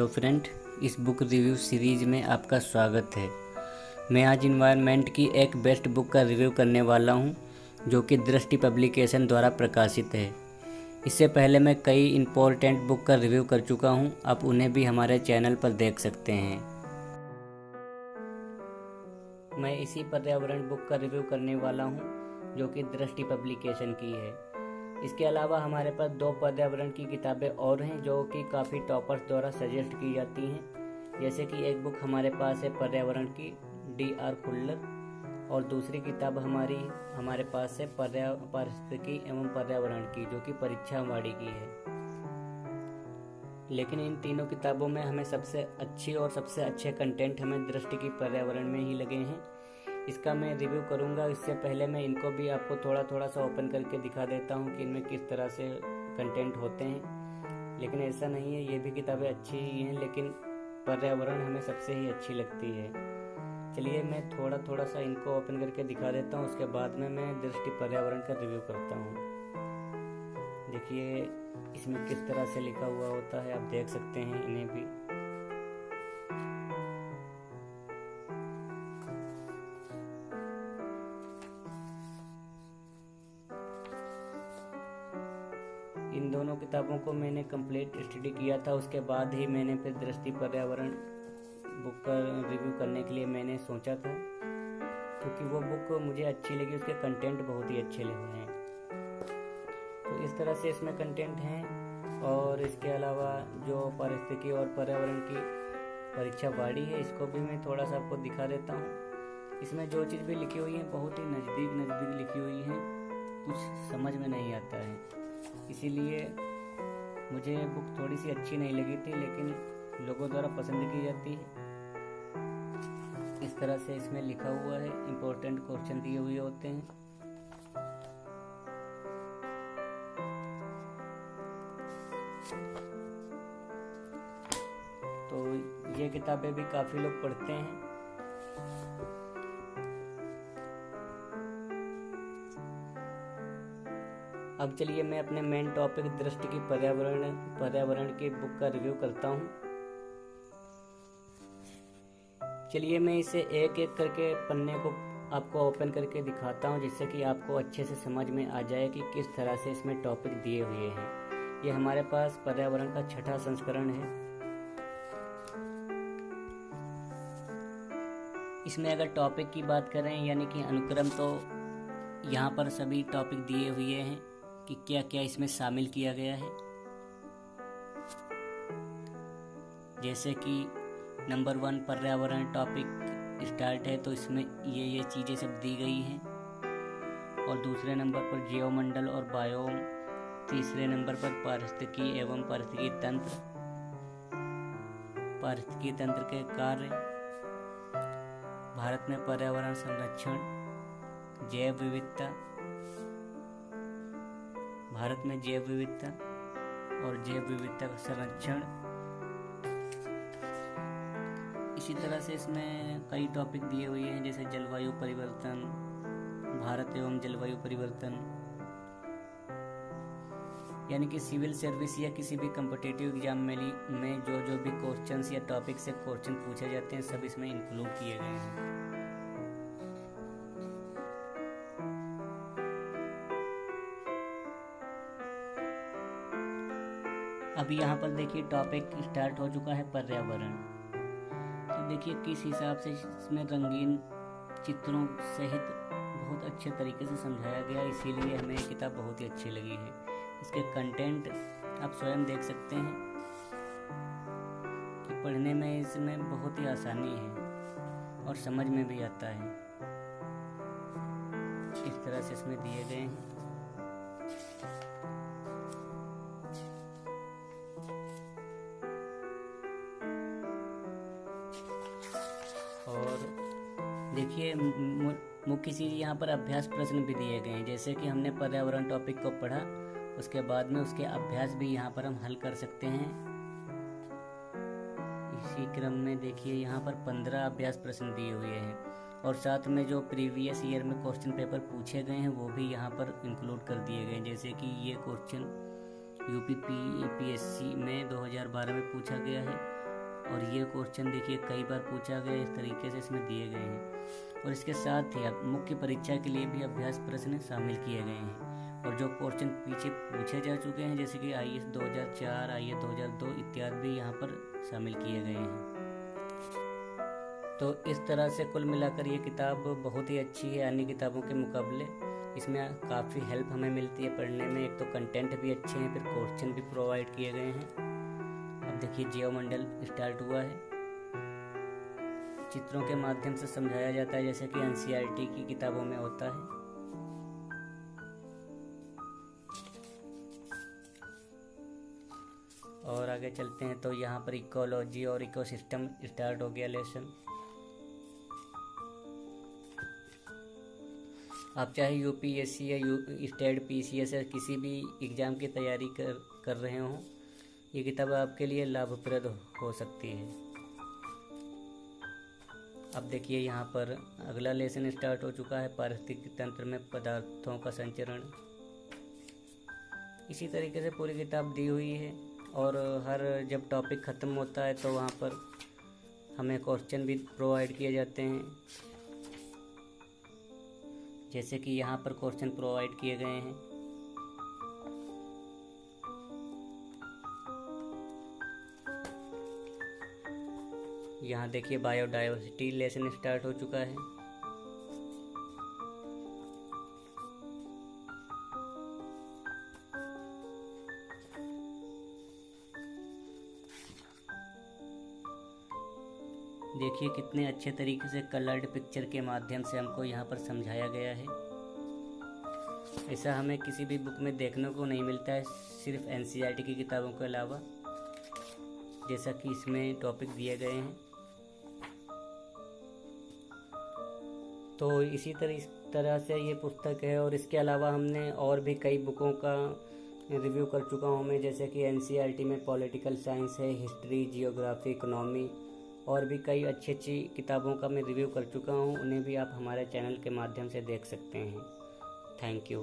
Hello friend, इस book review series में आपका स्वागत है। मैं आज इन्वायरमेंट की एक बेस्ट बुक का रिव्यू करने वाला हूं, जो कि दृष्टि पब्लिकेशन द्वारा प्रकाशित है। इससे पहले मैं कई इम्पोर्टेंट बुक का रिव्यू कर चुका हूं, आप उन्हें भी हमारे चैनल पर देख सकते हैं। मैं इसी पर्यावरण बुक का रिव्यू करने वाला हूं, जो कि दृष्टि पब्लिकेशन की है। इसके अलावा हमारे पास 2 पर्यावरण की किताबें और हैं, जो कि काफ़ी टॉपर्स द्वारा सजेस्ट की जाती हैं। जैसे कि एक बुक हमारे पास है पर्यावरण की D.R. खुल्लर, और दूसरी किताब हमारे पास है पारिस्थितिकी एवं पर्यावरण की, जो कि परीक्षा वाड़ी की है। लेकिन इन तीनों किताबों में हमें सबसे अच्छी और सबसे अच्छे कंटेंट हमें दृष्टि की पर्यावरण में ही लगे हैं। इसका मैं रिव्यू करूंगा। इससे पहले मैं इनको भी आपको थोड़ा सा ओपन करके दिखा देता हूं कि इनमें किस तरह से कंटेंट होते हैं। लेकिन ऐसा नहीं है, ये भी किताबें अच्छी ही हैं, लेकिन पर्यावरण हमें सबसे ही अच्छी लगती है। चलिए मैं थोड़ा सा इनको ओपन करके दिखा देता हूं, उसके बाद में मैं दृष्टि पर्यावरण का रिव्यू करता हूं। देखिए इसमें किस तरह से लिखा हुआ होता है, आप देख सकते हैं इन्हें भी। इन दोनों किताबों को मैंने कंप्लीट स्टडी किया था, उसके बाद ही मैंने फिर दृष्टि पर्यावरण बुक का रिव्यू करने के लिए मैंने सोचा था, क्योंकि वो बुक मुझे अच्छी लगी, उसके कंटेंट बहुत ही अच्छे लगे हैं। तो इस तरह से इसमें कंटेंट हैं। और इसके अलावा जो पारिस्थितिकी और पर्यावरण की परीक्षा वाड़ी है, इसको भी मैं थोड़ा सा आपको दिखा देता हूँ। इसमें जो चीज़ भी लिखी हुई है बहुत ही नज़दीक लिखी हुई है, कुछ समझ में नहीं आता है। इसीलिए मुझे बुक थोड़ी सी अच्छी नहीं लगी थी, लेकिन लोगों द्वारा पसंद की जाती है। इस तरह से इसमें लिखा हुआ है, इम्पोर्टेंट क्वेश्चन दिए हुए होते हैं। तो ये किताबें भी काफ़ी लोग पढ़ते हैं। अब चलिए मैं अपने मेन टॉपिक दृष्टि की पर्यावरण की बुक का रिव्यू करता हूँ। चलिए मैं इसे एक एक करके पन्ने को आपको ओपन करके दिखाता हूँ, जिससे कि आपको अच्छे से समझ में आ जाए कि किस तरह से इसमें टॉपिक दिए हुए हैं। ये हमारे पास पर्यावरण का 6ठा संस्करण है। इसमें अगर टॉपिक की बात करें यानी कि अनुक्रम, तो यहाँ पर सभी टॉपिक दिए हुए हैं कि क्या क्या इसमें शामिल किया गया है। जैसे कि नंबर 1 पर्यावरण टॉपिक स्टार्ट है, तो इसमें ये चीज़ें सब दी गई हैं। और दूसरे नंबर पर जीवमंडल और बायोम, तीसरे नंबर पर पारिस्थितिकी एवं पारिस्थितिकी तंत्र के कार्य, भारत में पर्यावरण संरक्षण, जैव विविधता, भारत में जैव विविधता और जैव विविधता का संरक्षण। इसी तरह से इसमें कई टॉपिक दिए हुए हैं, जैसे जलवायु परिवर्तन, भारत एवं जलवायु परिवर्तन। यानी कि सिविल सर्विस या किसी भी कॉम्पिटिटिव एग्जाम में जो भी क्वेश्चंस या टॉपिक से क्वेश्चन पूछे जाते हैं, सब इसमें इंक्लूड किए गए हैं। अभी यहाँ पर देखिए टॉपिक स्टार्ट हो चुका है पर्यावरण। तो देखिए किस हिसाब से इसमें रंगीन चित्रों सहित बहुत अच्छे तरीके से समझाया गया, इसीलिए हमें ये किताब बहुत ही अच्छी लगी है। इसके कंटेंट आप स्वयं देख सकते हैं कि पढ़ने में इसमें बहुत ही आसानी है और समझ में भी आता है। इस तरह से इसमें दिए गए हैं। और देखिए मुख्य चीज़ यहाँ पर अभ्यास प्रश्न भी दिए गए हैं। जैसे कि हमने पर्यावरण टॉपिक को पढ़ा, उसके बाद में उसके अभ्यास भी यहाँ पर हम हल कर सकते हैं। इसी क्रम में देखिए यहाँ पर 15 अभ्यास प्रश्न दिए हुए हैं, और साथ में जो प्रीवियस ईयर में क्वेश्चन पेपर पूछे गए हैं वो भी यहाँ पर इंक्लूड कर दिए गए हैं। जैसे कि ये क्वेश्चन UPPSC में 2012 में पूछा गया है, और ये क्वेश्चन देखिए कई बार पूछा गया, इस तरीके से इसमें दिए गए हैं। और इसके साथ ही अब मुख्य परीक्षा के लिए भी अभ्यास प्रश्न शामिल किए गए हैं, और जो क्वेश्चन पीछे पूछे जा चुके हैं जैसे कि IAS 2004, IAS 2002 इत्यादि भी यहाँ पर शामिल किए गए हैं। तो इस तरह से कुल मिलाकर ये किताब बहुत ही अच्छी है अन्य किताबों के मुकाबले। इसमें काफ़ी हेल्प हमें मिलती है पढ़ने में। एक तो कंटेंट भी अच्छे हैं, फिर क्वेश्चन भी प्रोवाइड किए गए हैं। अब देखिए जीवमंडल स्टार्ट हुआ है, चित्रों के माध्यम से समझाया जाता है जैसे कि NCERT की किताबों में होता है। और आगे चलते हैं तो यहाँ पर इकोलॉजी और इकोसिस्टम स्टार्ट हो गया लेसन। आप चाहे UPSC या स्टेट PCS या किसी भी एग्ज़ाम की तैयारी कर रहे हों, ये किताब आपके लिए लाभप्रद हो सकती है। अब देखिए यहाँ पर अगला लेसन स्टार्ट हो चुका है, पारिस्थितिक तंत्र में पदार्थों का संचरण। इसी तरीके से पूरी किताब दी हुई है, और हर जब टॉपिक ख़त्म होता है तो वहाँ पर हमें क्वेश्चन भी प्रोवाइड किए जाते हैं, जैसे कि यहाँ पर क्वेश्चन प्रोवाइड किए गए हैं। यहाँ देखिए बायोडाइवर्सिटी लेसन स्टार्ट हो चुका है। देखिए कितने अच्छे तरीके से कलर्ड पिक्चर के माध्यम से हमको यहाँ पर समझाया गया है। ऐसा हमें किसी भी बुक में देखने को नहीं मिलता है, सिर्फ NCERT की किताबों के अलावा, जैसा कि इसमें टॉपिक दिए गए हैं। तो इसी तरह से ये पुस्तक है, और इसके अलावा हमने और भी कई बुकों का रिव्यू कर चुका हूँ मैं, जैसे कि NCERT में पॉलिटिकल साइंस है, हिस्ट्री, जियोग्राफी, इकोनॉमी, और भी कई अच्छी अच्छी किताबों का मैं रिव्यू कर चुका हूँ। उन्हें भी आप हमारे चैनल के माध्यम से देख सकते हैं। Thank you.